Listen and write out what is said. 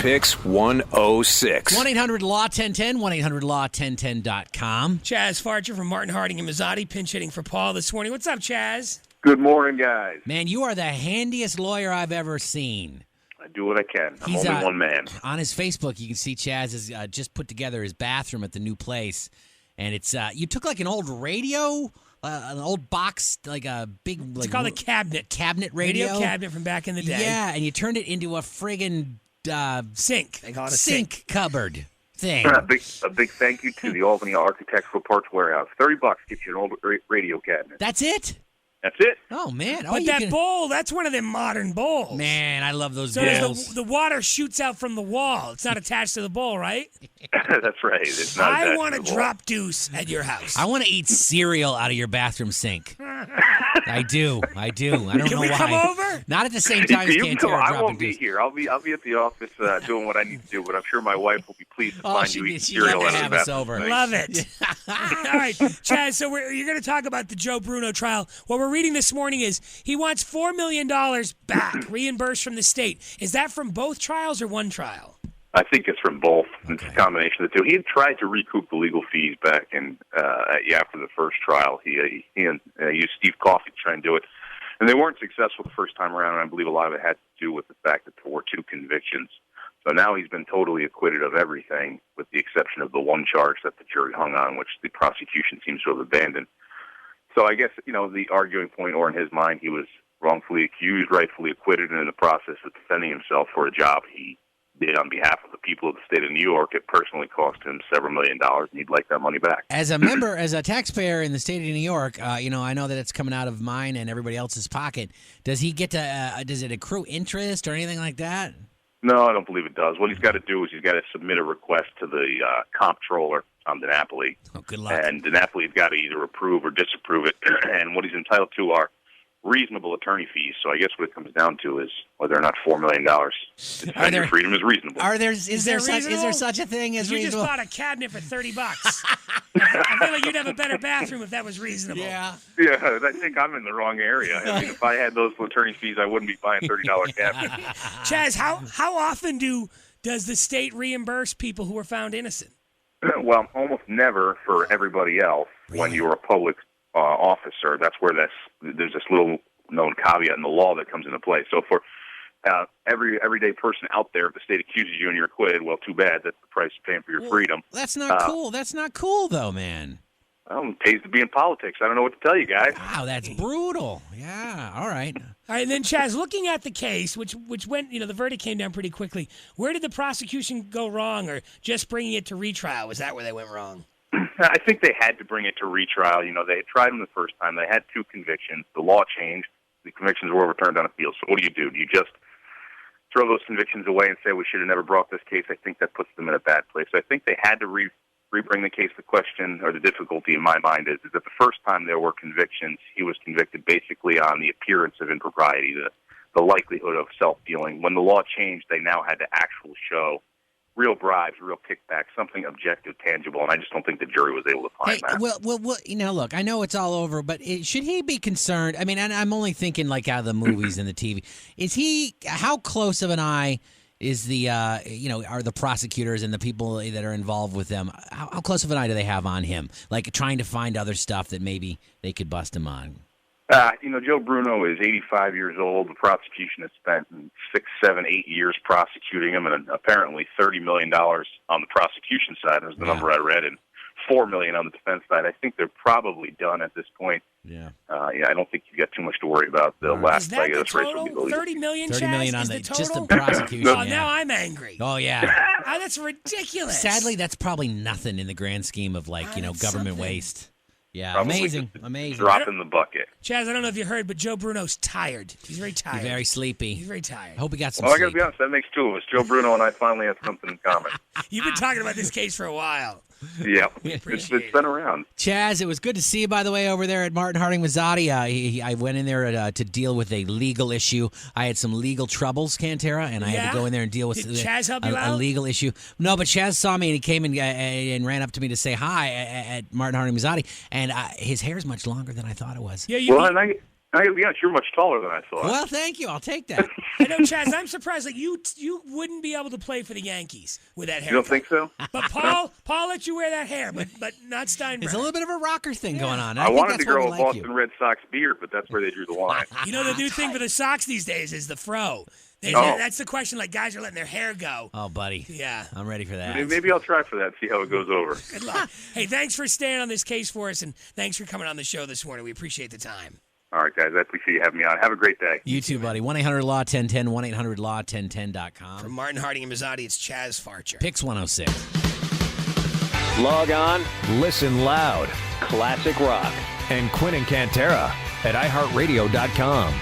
PYX 106. 1-800-LAW-1010, 1-800-LAW-1010.com. Chaz Farcher from Martin Harding and Mazzotti, pinch hitting for Paul this morning. What's up, Chaz? Good morning, guys. Man, you are the handiest lawyer I've ever seen. I do what I can. I'm He's, only one man. On his Facebook, you can see Chaz has just put together his bathroom at the new place. And it's you took like an old radio, an old box, like a big... It's called a cabinet. Cabinet radio? cabinet from back in the day. Yeah, and you turned it into a friggin' sink. They call it a sink cupboard thing. A big thank you to the Albany Architectural Parts Warehouse. $30 gets you an old radio cabinet. That's it? That's it. Oh, man. But that bowl, that's one of them modern bowls. Man, I love those so bowls. The water shoots out from the wall. It's not attached to the bowl, right? That's right. It's not. I want to drop deuce at your house. I want to eat cereal out of your bathroom sink. I do. I don't know why. Can we come over? Not at the same time as Cantera I won't be here. I'll be at the office doing what I need to do, but I'm sure my wife will be pleased to find you eating cereal out of the have us over. Love it. All right, Chaz, so you're going to talk about the Joe Bruno trial. What we're reading this morning is he wants $4 million back, reimbursed from the state. Is that from both trials or one trial? I think it's from both. It's a combination of the two. He had tried to recoup the legal fees back after the first trial. He used Steve Coffey to try and do it, and they weren't successful the first time around, and I believe a lot of it had to do with the fact that there were two convictions. So now he's been totally acquitted of everything, with the exception of the one charge that the jury hung on, which the prosecution seems to have abandoned. So I guess, the arguing point, or in his mind, he was wrongfully accused, rightfully acquitted, and in the process of defending himself for a job he did on behalf of the people of the state of New York, it personally cost him several $1 million, and he'd like that money back. As a member, as a taxpayer in the state of New York, I know that it's coming out of mine and everybody else's pocket. Does he get to, does it accrue interest or anything like that? No, I don't believe it does. What he's got to do is he's got to submit a request to the comptroller on DiNapoli. Oh, good luck. And DiNapoli's got to either approve or disapprove it, and what he's entitled to are reasonable attorney fees. So I guess what it comes down to is whether or not $4 million to defend your freedom is reasonable. Is there such a thing as reasonable? You just bought a cabinet for $30. I feel like you'd have a better bathroom if that was reasonable. Yeah. Yeah, I think I'm in the wrong area. I mean, if I had those attorney fees, I wouldn't be buying $30 cabinets. Chaz, how often does the state reimburse people who are found innocent? Well, almost never for everybody else. Really? When you're a public officer, that's where there's this little known caveat in the law that comes into play. So for everyday person out there, if the state accuses you and you're acquitted, well, too bad. That's the price you're paying for your freedom. That's not cool. That's not cool, though, man. Well, it pays to be in politics. I don't know what to tell you guys. Wow, that's brutal. Yeah, all right. All right, and then, Chaz, looking at the case, which went, the verdict came down pretty quickly, where did the prosecution go wrong, or just bringing it to retrial? Was that where they went wrong? I think they had to bring it to retrial. They had tried them the first time. They had two convictions. The law changed. The convictions were overturned on appeal. So what do? Do you just throw those convictions away and say we should have never brought this case? I think that puts them in a bad place. So I think they had to rebring the case. The question, or the difficulty in my mind, is that the first time there were convictions, he was convicted basically on the appearance of impropriety, the likelihood of self-dealing. When the law changed, they now had to actually show real bribes, real kickbacks, something objective, tangible, and I just don't think the jury was able to find that. Well, look, I know it's all over, but should he be concerned? I mean, and I'm only thinking like out of the movies and the TV. How close of an eye is are the prosecutors and the people that are involved with them? How close of an eye do they have on him? Like trying to find other stuff that maybe they could bust him on? Joe Bruno is 85 years old. The prosecution has spent 6, 7, 8 years prosecuting him, and apparently $30 million on the prosecution side is the number I read, and $4 million on the defense side. I think they're probably done at this point. Yeah. I don't think you've got too much to worry about. The last leg of this race will be the lead. $30 million, $30 million on just the prosecution. Oh, now I'm angry. Oh, yeah. That's ridiculous. Sadly, that's probably nothing in the grand scheme of government something. Waste. Yeah, Probably amazing. Drop in the bucket. Chaz, I don't know if you heard, but Joe Bruno's tired. He's very tired. He's very sleepy. He's very tired. I hope he got some Well, sleep. I got to be honest, that makes two of us. Joe Bruno and I finally have something in common. You've been talking about this case for a while. Yeah, it's been around. Chaz, it was good to see you, by the way, over there at Martin Harding Mazzotti. I went in there to deal with a legal issue. I had some legal troubles, Cantera, and I had to go in there and deal with Did Chaz help you out? A legal issue. No, but Chaz saw me, and he came and ran up to me to say hi at Martin Harding Mazzotti, and his hair is much longer than I thought it was. Yeah, You're much taller than I thought. Well, thank you. I'll take that. I know, Chaz. I'm surprised. Like you wouldn't be able to play for the Yankees with that hair. You don't think so? But Paul let you wear that hair, but not Steinbrenner. It's a little bit of a rocker thing going on. I think wanted that's to grow why a we like Boston you. Red Sox beard, but that's where they drew the line. You know, the new thing for the Sox these days is the fro. Oh. That's the question. Like, guys are letting their hair go. Oh, buddy. Yeah. I'm ready for that. Maybe I'll try for that, see how it goes over. Good luck. Hey, thanks for staying on this case for us, and thanks for coming on the show this morning. We appreciate the time. All right, guys. I appreciate you having me on. Have a great day. You too, buddy. 1-800-LAW-1010, 1-800-LAW-1010.com. From Martin Harding and Mazzotti, it's Chaz Farcher. PYX 106. Log on, listen loud. Classic rock. And Quinn and Cantera at iHeartRadio.com.